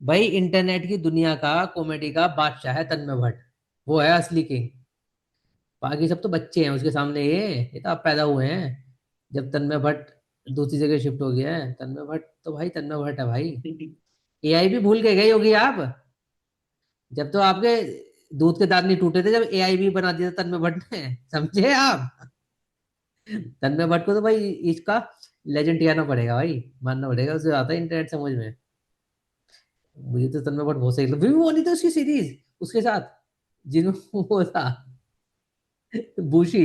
भाई इंटरनेट की दुनिया का कॉमेडी का बादशाह है तन्मय भट्ट। वो है असली किंग। बाकी सब तो बच्चे हैं उसके सामने। ये तो आप पैदा हुए हैं जब तन्मय भट्ट दूसरी जगह शिफ्ट हो गया है। तन्मय भट्ट तो भाई तन्मय भट्ट है भाई। एआई भी भूल के गए होगी आप। जब तो आपके दूध के दांत नहीं टूटे थे जब एआई भी बना दिया था तन्मय भट्ट ने। समझे आप। तन्मय भट्ट को तो भाई इसका लेजेंड आना पड़ेगा भाई। मानना पड़ेगा उसे आता है इंटरनेट समझ में। मुझे तो तन्मय भट्ट बहुत सही लगता है। वो नहीं था उसकी सीरीज उसके साथ जिनमें वो था बूशी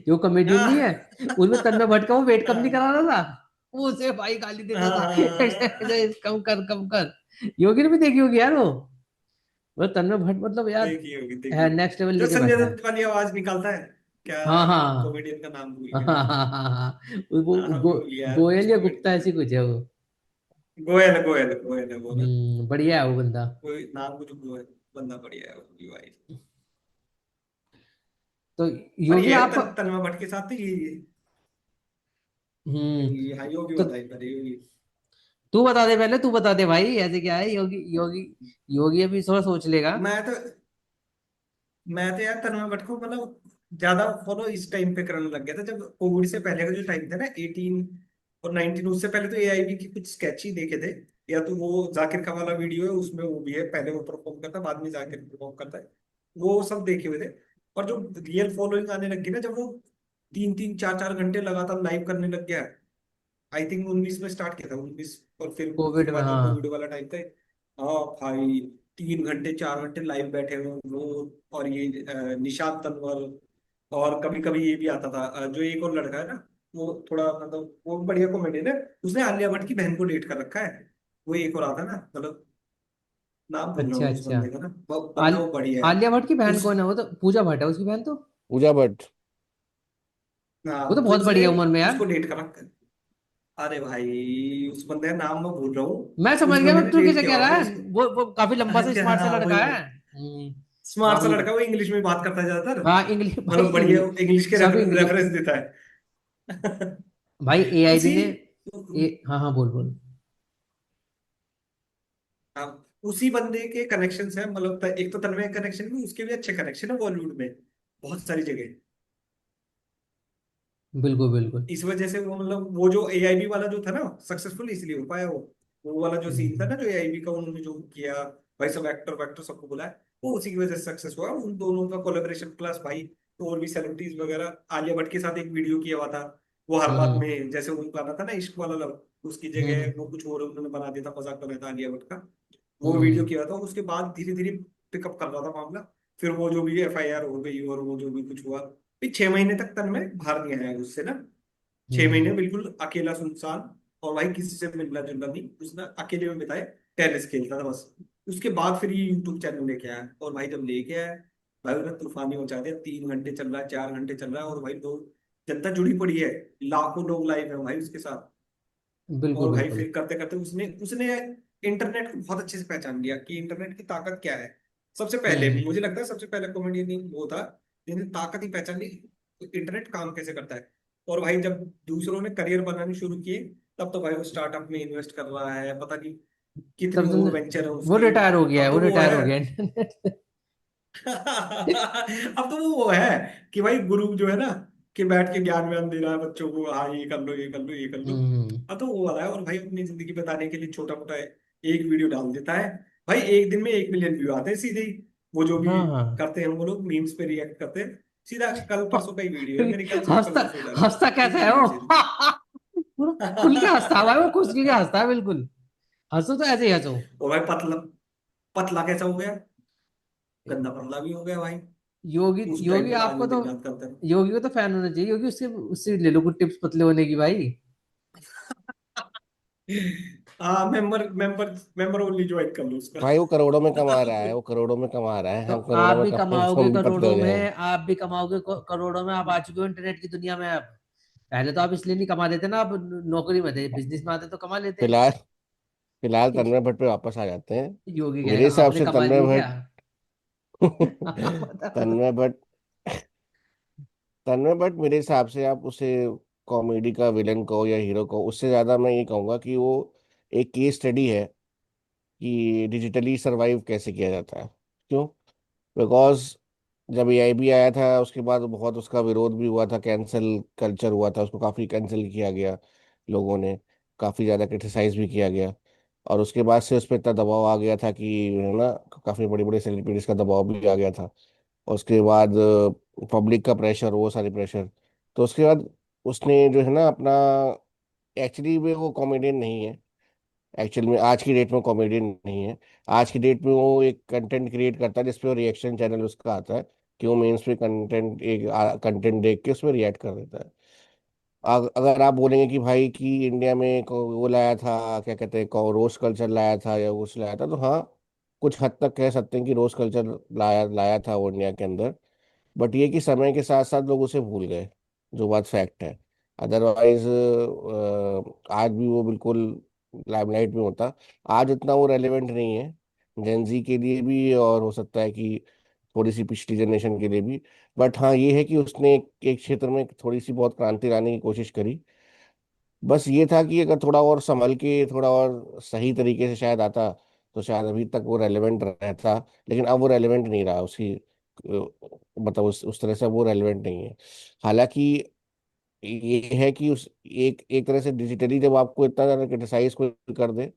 जो कॉमेडियन नहीं है। हाँ उसमें तन्मय भट्ट का वो वेट कम नहीं करा रहा था। वो उसे भाई गाली देता था हाँ, कम कर कम कर। योगी ने भी देखी होगी यार वो। मतलब तन्मय भट्ट मतलब यार देखी होगी देखी है होगी। नेक्स्ट लेवल जो लेके संजय बैठा है। दत्त वाली आवाज निकालता है, क्या हाँ हाँ कॉमेडियन का नाम भूल हाँ गया हाँ मैं। हाँ हाँ हाँ। वो नाम भी भूल गया यार गोयल उस या गुप्ता कॉमेडियन का। ऐसी कुछ है वो। गोयल गोयल गोयल है वो ना। बढ़िया है वो बंदा। कोई नाम कुछ गोयल, बंदा बढ़िया है वो भी भाई। तो योगी बढ़िया है आप। तन्मय भट्ट के साथ तो ये हम्म। योगी, हाँ योगी तो बताइए पहले योगी। तू बता दे पहले तू बता दे भाई ऐसे क्या है योगी योगी। योगी अभी थोड़ा सोच लेगा। मैं तो यार तन्मय भट्ट को मतलब ज्यादा फॉलो इस टाइम पे करने लग गया था, जब कोविड से पहले का जो टाइम था ना 18 और 19। उससे पहले तो एआईबी की कुछ स्केच ही देखे थे। या तो वो जाकिर का वाला वीडियो है उसमें वो भी है, पहले वो परफॉर्म करता है बाद में जाकिर परफॉर्म करता है। वो सब देखे हुए थे। और जो रियल फॉलोइंग आने लगी ना, जब वो 3 3 4 4 घंटे लगातार लाइव करने लग गया। आई थिंक 19 में स्टार्ट किया था 19, और फिर कोविड उसके में बाद जो कोविड हाँ। वाला टाइम था। हाँ भाई, 3 घंटे 4 घंटे लाइव बैठे हुए वो। और ये निशांत तनवर। और कभी कभी ये भी आता था, जो एक और लड़का है ना, वो थोड़ा मतलब वो बढ़िया कॉमेडियन है। उसने आलिया भट्ट की बहन को डेट कर रखा है। वो एक और आता है ना, मतलब नाम भूल रहा अच्छा हूँ उस अच्छा। बंदे का ना, वो बंदा आल, वो बढ़िया है। आलिया भट्ट की बहन उस कौन है वो तो पूजा भट्ट है उसकी बहन तो। पूजा भट्ट। हाँ वो तो तो बहुत उसने बढ़िया उम्र में यार। उसको डेट कर रखा है। अरे भाई उस बंदे का नाम मैं भूल रहा हूँ। मैं समझ उस गया बंदे मैं ने तू डेट किसे किया कह हुआ रहा था है। उसको। वो काफी लंबा से स्मार्ट सा हाँ लड़का वही है। वही। स्मार्ट हाँ सा मुझे। लड़का, वो इंग्लिश में बात करता है ज्यादातर। हाँ इंग्लिश भाई मतलब बढ़िया इंग्लिश। इंग्लिश के सब इंग्लिश। रेफरेंस देता है। भाई एआईबी उसी ने। हाँ हाँ बोल बोल। हाँ, उसी बंदे के कनेक्शन है, मतलब एक तो तन्मय कनेक्शन भी, उसके भी अच्छे कनेक्शन है बॉलीवुड में बहुत सारी जगह। बिल्कुल बिल्कुल। इस वजह से वो मतलब वो जो एआईबी वाला जो था ना, सक्सेसफुल इसलिए हो पाया वो वाला जो सीन था हम्म, ना जो एआईबी का उन्होंने जो किया। भाई सब एक्टर वैक्टर सबको बुलाया, वो उसी की वजह से सक्सेस हुआ उन दोनों का कोलेबरेशन। प्लस भाई तो और भी सेलिब्रिटीज वगैरह, आलिया भट्ट के साथ एक वीडियो किया हुआ था। वो हर बात हम्म, में जैसे वो गाना था ना इश्क वाला लव, उसकी हम्म, जगह वो कुछ और उन्होंने बना दिया था, मजाक बनाया था आलिया भट्ट का। वो वीडियो हम्म, किया था, उसके बाद धीरे धीरे पिकअप कर रहा था मामला। फिर वो जो भी एफआईआर हो गई और वो जो भी कुछ हुआ, फिर 6 महीने तक तन्मय बाहर नहीं आया उससे ना। 6 महीने हम्म, बिल्कुल अकेला सुनसान। और भाई किसी से मिलना जुलना नहीं उसने, अकेले में बिताए। टेनिस खेलता था बस। उसके बाद फिर ये यूट्यूब चैनल लेके आया, और भाई जब लेके आया, भाई उसने तूफानी मचा दिया। 3 घंटे चल रहा है, 4 घंटे चल रहा है, और भाई लोग, जनता जुड़ी पड़ी है। लाखों लोग लाइव है भाई उसके साथ। बिल्कुल और भाई बिल्कुल। फिर करते करते उसने उसने इंटरनेट को बहुत अच्छे से पहचान लिया कि इंटरनेट की ताकत क्या है। सबसे पहले हम्म। मुझे लगता है सबसे पहले कॉमेडियन वो था जिन्हें ताकत ही पहचान ली, इंटरनेट काम कैसे करता है। और भाई जब दूसरों ने करियर बनाने शुरू किए, तब तो भाई वो स्टार्टअप में इन्वेस्ट कर रहा है, पता नहीं कितने तब तुमने। और वेंचर है वो उसके। रिटायर हो गया है अब वो तो वो रिटायर है। हो गया इंटरनेट से। अब तो वो है कि भाई गुरु जो है ना, कि बैठ के ज्ञान व्यान दे रहा है बच्चों को, हाँ ये कर लो ये कर लो ये कर लो। हम्म। अब तो वो वाला है, और भाई अपनी जिंदगी बताने के लिए छोटा मोटा एक वीडियो डाल देता है। भाई एक दिन में 1 मिलियन व्यू आते हैं सीधे ही। वो जो भी हाँ हाँ। करते हैं वो लोग मीम्स पे रिएक्ट करते हैं। सीधा कल परसों का ही वीडियो है, मेरे ख्याल से वो कल हंसता। परसों ही डाला था। हंसता कैसे एक है महीने वो से। पूरा खुल के हंसता है भाई वो खुश के हंसता है बिल्कुल। हंसो तो ऐसे ही हंसो। और भाई पतला, पतला कैसा हो गया, गंदा पतला भी हो गया भाई। योगी। उस टाइम योगी पे आज आपको वो तो। दिन रात करते हैं। योगी को तो फैन होना चाहिए योगी उससे उससे ले लो कुछ टिप्स पतले होने की भाई। हाँ member member member only join कर लो उसका। भाई वो करोड़ों में कमा रहा है, वो करोड़ों में कमा रहा है, तो हम आप करोड़ों में भी कमाएंगे तो कमाओगे हम भी पतले हो करोड़ों जाएंगे। में आप भी कमाओगे करोड़ों में आप आ चुके हो इंटरनेट की दुनिया में अब। पहले तो आप इसलिए नहीं कमा लेते ना आप नौकरी में थे बिजनेस में आते तो कमा लेते। फिलहाल फिलहाल तन्मय भट्ट पे वापस आ जाते हैं। योगी मेरे कहेगा हिसाब आपने से कमा तन्मय लिए क्या। भट्ट बता बता। तन्मय भट्ट तन्मय भट्ट मेरे हिसाब से आप उसे कॉमेडी का विलन कहो या हीरो कहो, उससे ज्यादा मैं ये कहूंगा कि वो एक केस स्टडी है कि डिजिटली सरवाइव कैसे किया जाता है। क्यों? बिकॉज जब एआईबी आया था उसके बाद बहुत उसका विरोध भी हुआ था, कैंसिल कल्चर हुआ था, उसको काफ़ी कैंसिल किया गया लोगों ने, काफ़ी ज़्यादा क्रिटिसाइज भी किया गया। और उसके बाद से उस पर इतना दबाव आ गया था कि, है ना, काफ़ी बड़े बड़े सेलिब्रिटीज़ का दबाव भी आ गया था। और उसके बाद पब्लिक का प्रेशर, वो सारे प्रेशर। तो उसके बाद उसने जो है ना अपना, एक्चुअली में वो कॉमेडियन नहीं है, एक्चुअल में आज की डेट में कॉमेडियन नहीं है। आज की डेट में वो एक कंटेंट क्रिएट करता है जिसपे वो रिएक्शन चैनल उसका आता है कि वो मेंस पे कंटेंट, एक कंटेंट देख के उसमें रिएक्ट कर देता है। अगर आप बोलेंगे कि भाई कि इंडिया में वो लाया था, क्या कहते हैं, रोस्ट कल्चर लाया था या कुछ लाया था, तो हाँ, कुछ हद तक कह सकते हैं कि रोस्ट कल्चर लाया लाया था वो इंडिया के अंदर। बट ये कि समय के साथ साथ लोग उसे भूल गए, जो बात फैक्ट है। अदरवाइज आज भी वो बिल्कुल लाइमलाइट में होता। आज उतना वो रेलेवेंट नहीं है जेंजी के लिए भी, और हो सकता है कि थोड़ी सी पिछली जनरेशन के लिए भी। बट हाँ, ये है कि उसने एक क्षेत्र में थोड़ी सी बहुत क्रांति लाने की कोशिश करी। बस ये था कि अगर थोड़ा और संभल के, थोड़ा और सही तरीके से शायद आता, तो शायद अभी तक वो रेलेवेंट रहता। लेकिन अब वो रेलेवेंट नहीं रहा उसकी, मतलब उस तरह से वो रेलेवेंट नहीं है। हालांकि ये है कि उस एक एक तरह से डिजिटली जब आपको इतना ज़्यादा क्रिटिसाइज कोई कर दे,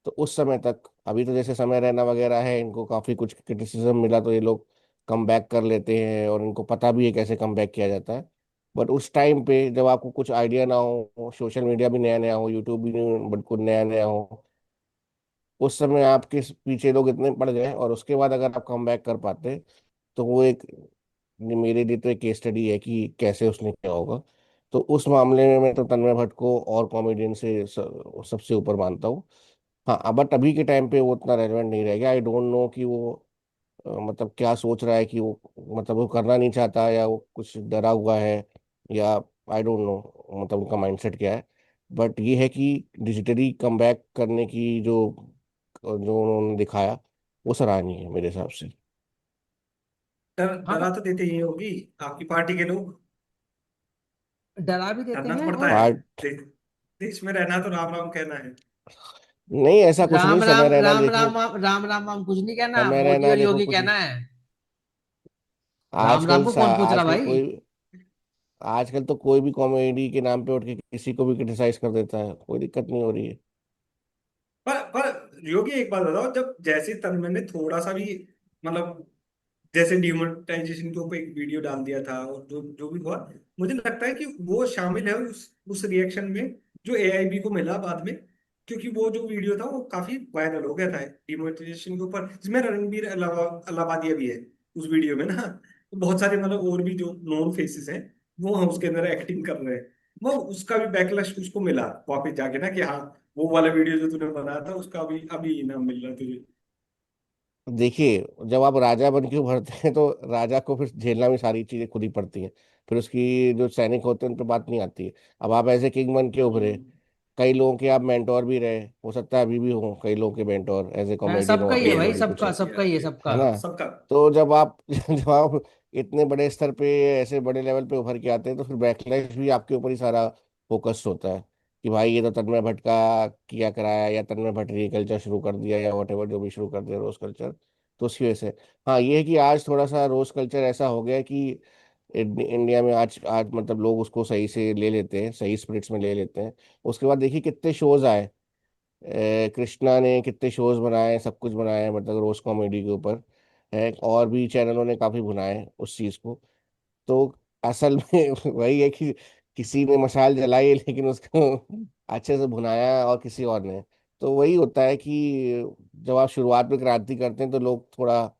तो उस समय तक, अभी तो जैसे समय रैना वगैरह है, इनको काफ़ी कुछ क्रिटिसिज्म मिला तो ये लोग कम बैक कर लेते हैं और इनको पता भी है कैसे कम बैक किया जाता है। बट उस टाइम पे जब आपको कुछ आइडिया ना हो, सोशल मीडिया भी नया नया हो, यूट्यूब भी बिल्कुल नया नया हो, उस समय आपके पीछे लोग इतने पड़ गए और उसके बाद अगर आप कम बैक कर पाते, तो वो एक, मेरे लिए तो एक केस स्टडी है कि कैसे उसने किया होगा। तो उस मामले में मैं तो तन्मय भट्ट को और कॉमेडियन से सबसे ऊपर मानता हूँ। हाँ, बट अभी के टाइम पे वो उतना रेलेवेंट नहीं रह गया। आई डोंट नो कि वो मतलब क्या सोच रहा है, कि वो मतलब वो करना नहीं चाहता या वो कुछ डरा हुआ है, या आई डोंट नो मतलब उनका माइंडसेट क्या है। बट ये है कि डिजिटली कम बैक करने की जो जो उन्होंने दिखाया, वो सराहनीय है मेरे हिसाब से। हाँ डरा तो देते ही होगी आपकी पार्टी के लोग। डरा भी देते डरना तो हैं। पड़ता और है। पार्ट दे, देश में रहना तो राम राम कहना है। नहीं, ऐसा कुछ नहीं, राम समय राम रहना राम देखो। राम राम राम राम कुछ नहीं कहना, समय मोदी रहना और देखो योगी कुछ, कहना है। राम राम आजकल को कौन पूछ रहा आजकल भाई। कोई, आजकल तो कोई भी कॉमेडी के नाम पे उठ के किसी को भी क्रिटिसाइज कर देता है, कोई दिक्कत नहीं हो रही है। पर योगी एक बात बताओ, जब जैसे तन्मय ने थोड़ा सा भी मतलब जैसे डिमोनेटाइजेशन के ऊपर एक वीडियो डाल दिया था और जो जो भी हुआ, मुझे लगता है कि वो शामिल है उस रिएक्शन में जो एआईबी को मिला बाद में। क्योंकि वो जो वीडियो था वो काफी वायरल हो गया था डिमोनेटाइजेशन के ऊपर, जिसमें रणबीर अलाहाबादिया भी है उस वीडियो में ना। तो बहुत सारे मतलब और भी जो नॉन फेसेस हैं वो हम उसके अंदर एक्टिंग कर रहे हैं। वो उसका भी बैकलैश उसको मिला वापस जाके ना कि हाँ, वो वाला वीडियो जो तूने बनाया था उसका अभी अभी इनाम मिल रहा है तुझे। देखिए, जब आप राजा बन के उभरते हैं तो राजा को फिर झेलना भी सारी चीजें खुद ही पड़ती हैं। फिर उसकी जो सैनिक होते हैं उन पर बात नहीं आती है। अब आप ऐसे किंग बन के उभरे, हम्म। कई लोगों के आप मेंटोर भी रहे, हो सकता है अभी भी हो कई लोगों के मेंटोर, एज ए कॉमेडियन हो सबका आप ही है या जो भाई, भी कुछ सबका है सबका ही है सबका। है ना। सबका। तो जब आप जब आप इतने बड़े स्तर पे, ऐसे बड़े लेवल पे उभर के आते हैं, तो फिर बैकलैश भी आपके ऊपर ही सारा फोकस होता है कि भाई ये तो तन्मय भट्ट का किया कराया, या तन्मय भट्ट ने कल्चर शुरू कर दिया, या वट एवर जो भी शुरू कर दिया रोज कल्चर। तो उसकी वजह से, हाँ, ये है कि आज थोड़ा सा रोज कल्चर ऐसा हो गया है कि इंडिया में आज आज मतलब लोग उसको सही से ले लेते हैं, सही स्पिरिट्स में ले लेते हैं। उसके बाद देखिए कितने शोज आए, कृष्णा ने कितने शोज बनाए, सब कुछ बनाया, मतलब रोज कॉमेडी के ऊपर है, और भी चैनलों ने काफी बनाए उस चीज को। तो असल में वही है कि किसी ने मशाल जलाई है, लेकिन उसको अच्छे से भुनाया और किसी और ने। तो वही होता है कि जब आप शुरुआत में क्रांति करते हैं तो लोग थोड़ा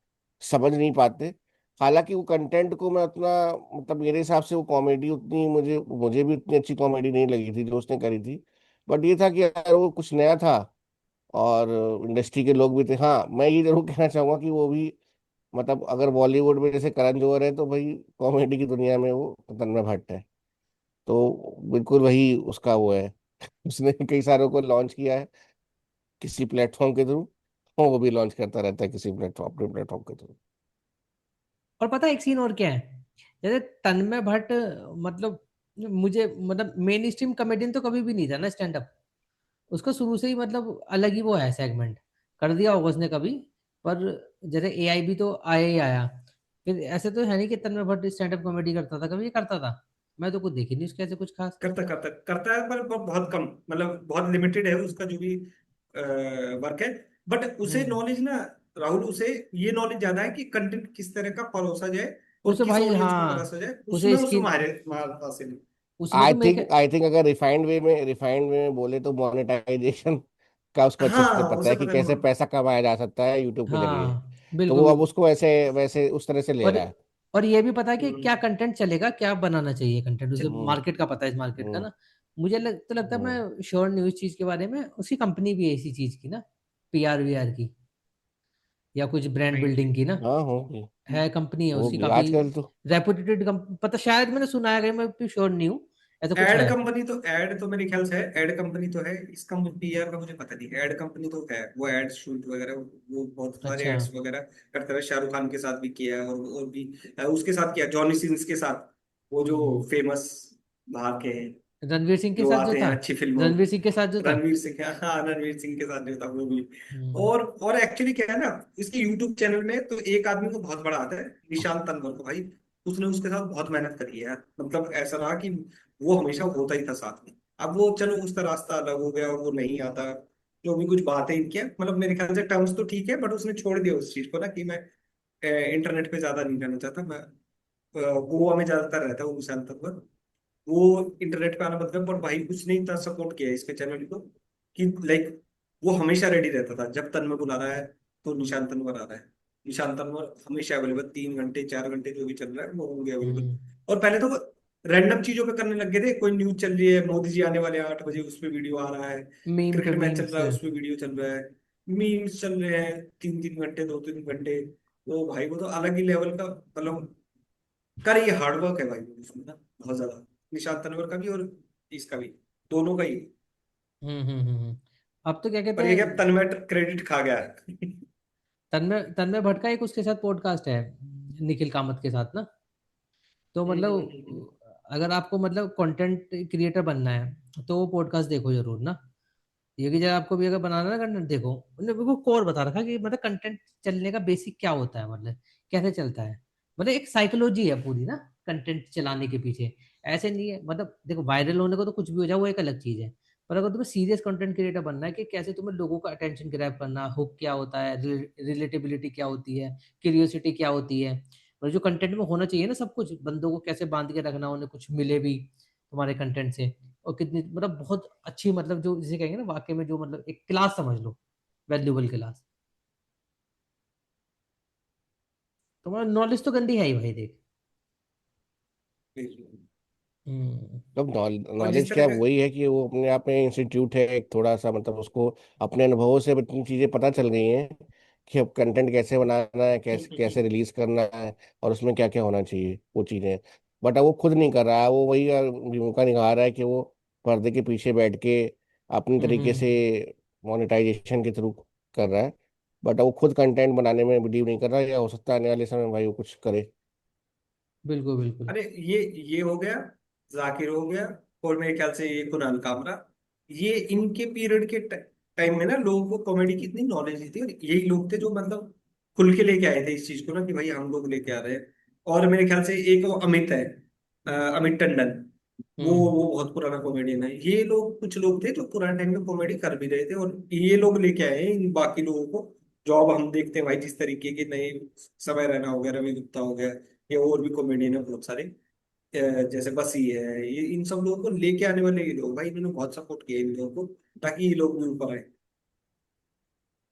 समझ नहीं पाते। हालांकि वो कंटेंट को मैं उतना, मतलब मेरे हिसाब से वो कॉमेडी उतनी, मुझे मुझे भी उतनी अच्छी कॉमेडी नहीं लगी थी जो उसने करी थी। बट ये था कि यार वो कुछ नया था, और इंडस्ट्री के लोग भी थे। हाँ, मैं ये जरूर कहना चाहूंगा कि वो भी, मतलब अगर बॉलीवुड में जैसे करण जौहर है, तो भाई कॉमेडी की दुनिया में वो तन्मय भट्ट है। तो बिल्कुल वही उसका वो है। उसने कई सारों को लॉन्च किया है किसी प्लेटफॉर्म के थ्रू, वो भी लॉन्च करता रहता है किसी प्लेटफॉर्म, अपने प्लेटफॉर्म के थ्रू। और पता है एक सीन और क्या है, जैसे तन्मय भट्ट, मतलब मुझे मतलब मेन स्ट्रीम कॉमेडियन तो कभी भी नहीं था ना स्टैंड अप। उसका शुरू से ही मतलब अलग ही वो है, सेगमेंट कर दिया होगा उसने कभी। पर जैसे एआई भी तो आया ही आया। फिर ऐसे तो है नहीं कि तन्मय भट्ट स्टैंड अप कॉमेडी करता था, कभी ये करता था? मैं तो कुछ देखी नहीं उसके ऐसे कुछ खास। करता करता करता है, पर बहुत कम, मतलब बहुत लिमिटेड है उसका जो भी वर्क है। बट उसे हम्म। नॉलेज ना, राहुल, उसे ये नॉलेज ज्यादा है कि कंटेंट किस तरह का परोसा जाए और उसे किस भाई ऑडियंस को हाँ, परोसा जाए, उसे उसमें उसे इसकी, माहिर माहिर हासिल है। उसमें तो मैं आई थिंक अगर रिफाइंड वे में बोले तो मोनेटाइजेशन का उसको अच्छे से हाँ, पता उसे है कि पता है कैसे पैसा कमाया जा सकता है यूट्यूब के जरिए। हाँ तो बिल्कुल वो अब बिल्कुल। उसको वैसे वैसे उस तरह से ले और रहा है। और ये भी पता है कि हम्म, क्या कंटेंट चलेगा, क्या बनाना चाहिए कंटेंट, उसे हम्म। मार्केट का पता है, इस मार्केट का हम्म। ना। मुझे तो लगता है, हम्म। मैं श्योर नहीं हूँ इस चीज के बारे में, उसकी कंपनी भी है इसी चीज की ना, पीआर वीआर की, या कुछ ब्रांड राइट। बिल्डिंग की ना। हाँ होगी। है, कंपनी है उसकी होगी काफी आजकल तो। रेपुटेटेड, पता, शायद मैंने सुना है, कहीं मैं भी श्योर नहीं हूँ, ऐसा कुछ एड है। कंपनी तो, एड तो मेरे ख्याल से है, एड कंपनी तो है। इसका मुझे पीआर का मुझे पता नहीं, एड कंपनी तो है, वो एड शूट वगैरह, वो बहुत सारे अच्छा। एड्स वगैरह करते हुए शाहरुख खान के साथ भी किया है, और भी उसके साथ किया, जॉनी सिंस के साथ, वो जो हम्म। फेमस बाहर के हैं, रणवीर सिंह के जो साथ जो आते हैं था, अच्छी फिल्मों में। रणवीर सिंह के साथ जो था। रणवीर सिंह, हाँ, रणवीर सिंह के साथ जो था वो भी। हम्म। और एक्चुअली क्या है ना, इसके यूट्यूब चैनल में तो एक आदमी को बहुत बड़ा आता है, निशांत तनवर को भाई। उसने उसके साथ बहुत मेहनत करी है यार, मतलब ऐसा रहा कि वो हमेशा होता ही था साथ में। अब वो चलो उसका रास्ता अलग हो गया और वो नहीं आता, जो भी कुछ बातें इनकी हैं, मतलब मेरे ख्याल से टर्म्स तो ठीक है, बट उसने छोड़ दिया उस चीज को ना, कि मैं इंटरनेट पे ज्यादा नहीं रहना चाहता, मैं गोवा में ज्यादातर रहता हूँ, निशांत तनवर। वो इंटरनेट पे आना मतलब, पर भाई उसने इतना सपोर्ट किया है इसके चैनल को कि लाइक वो हमेशा रेडी रहता था, जब तन्मय बुला रहा है तो निशांत तनवर आ रहा है, निशांत तनवर हमेशा अवेलेबल, 3 घंटे 4 घंटे जो भी चल रहा है वो होंगे अवेलेबल। हम्म। और पहले तो रैंडम चीजों पे करने लग गए थे, कोई न्यूज चल रही है, मोदी जी आने वाले हैं 8 बजे, उस पे वीडियो आ रहा है, मीम पे क्रिकेट मैच चल मीम्स। रहा है उस पे वीडियो चल रहा है, मीम्स चल रहे हैं 3 3 घंटे 2 3 घंटे। वो भाई वो तो अलग ही लेवल का, मतलब कर, ये हार्डवर्क है भाई उसमें ना, बहुत ज्यादा, निशांत तनवर का भी और इसका भी, दोनों का ही। अब तो क्या कहते पर ये क्या, हैं, तन्मय क्रेडिट खा गया है। तन्मय तन्मय भट्ट का एक उसके साथ पॉडकास्ट है, निखिल कामत के साथ ना। तो हम्म। मतलब अगर आपको मतलब कंटेंट क्रिएटर बनना है तो वो पॉडकास्ट देखो जरूर ना। ये कि जब आपको भी अगर बनाना है ना कंटेंट, देखो उन्होंने बिल्कुल कोर बता रखा कि मतलब कंटेंट चलने का बेसिक क्या होता है, मतलब कैसे चलता है। मतलब एक साइकोलॉजी है पूरी ना कंटेंट चलाने के पीछे। ऐसे नहीं है, मतलब देखो वायरल होने को तो कुछ भी हो जाए वो एक अलग चीज है। पर अगर तुम्हें सीरियस कंटेंट क्रिएटर बनना है कि कैसे तुम्हें लोगों का अटेंशन ग्रैब करना, हुक क्या होता है, रिलेटेबिलिटी क्या होती है, क्यूरियोसिटी क्या होती है, और जो कंटेंट में होना चाहिए ना सब कुछ, बंदों को कैसे बांध के रखना, उन्हें कुछ मिले भी तुम्हारे कंटेंट से। और कितनी मतलब बहुत अच्छी, मतलब जो जिसे कहेंगे ना वाकई में, जो मतलब एक क्लास समझ लो, वैल्यूबल क्लास। तुम्हारा नॉलेज तो गंदी है ही भाई, देख। हम्म। हम्म। अब और जिस नॉलेज तरह क्या, का, वही है कि वो अपने आप में इंस्टीट्यूट है एक थोड़ा सा, मतलब उसको अपने अनुभवों से इतनी चीजें पता चल गई हैं कि अब कंटेंट कैसे बनाना है, कैसे कैसे रिलीज करना है, और उसमें क्या क्या होना चाहिए वो चीजें। बट अब वो खुद नहीं कर रहा है, वो वही भूमिका निभा रहा है कि वो पर्दे के पीछे बैठ के अपने तरीके से हम्म। मोनेटाइजेशन के थ्रू कर रहा है। बट वो खुद कंटेंट बनाने में बिलीव नहीं कर रहा है, या हो सकता है आने वाले समय में भाई वो कुछ करे। बिल्कुल बिल्कुल। अरे ये हो गया, जाकिर हो गया, और मेरे ख्याल से ये कुणाल कामरा, ये इनके पीरियड के टाइम में ना लोगों को कॉमेडी की इतनी नॉलेज नहीं थी, और यही लोग थे जो मतलब खुल के लेके आए थे इस चीज को ना, कि भाई हम लोग लेके आ रहे हैं। और मेरे ख्याल से एक वो अमित है, अमित टंडन, हम्म। वो बहुत पुराना कॉमेडियन है। ये लोग कुछ लोग थे जो पुराने टाइम में कॉमेडी कर भी रहे थे, और ये लोग लेके आए हैं इन बाकी लोगों को। जो अब हम देखते हैं भाई, जिस तरीके के नए समय रैना हो गया, रवि गुप्ता हो गया, या और भी कॉमेडियन है बहुत सारे, जैसे बसी है, ये इन सब लोगों को लेके आने वाले ये लोग भाई, इन्होंने बहुत सपोर्ट किया इन लोगों को, ताकि ये लोग भी ऊपर आए।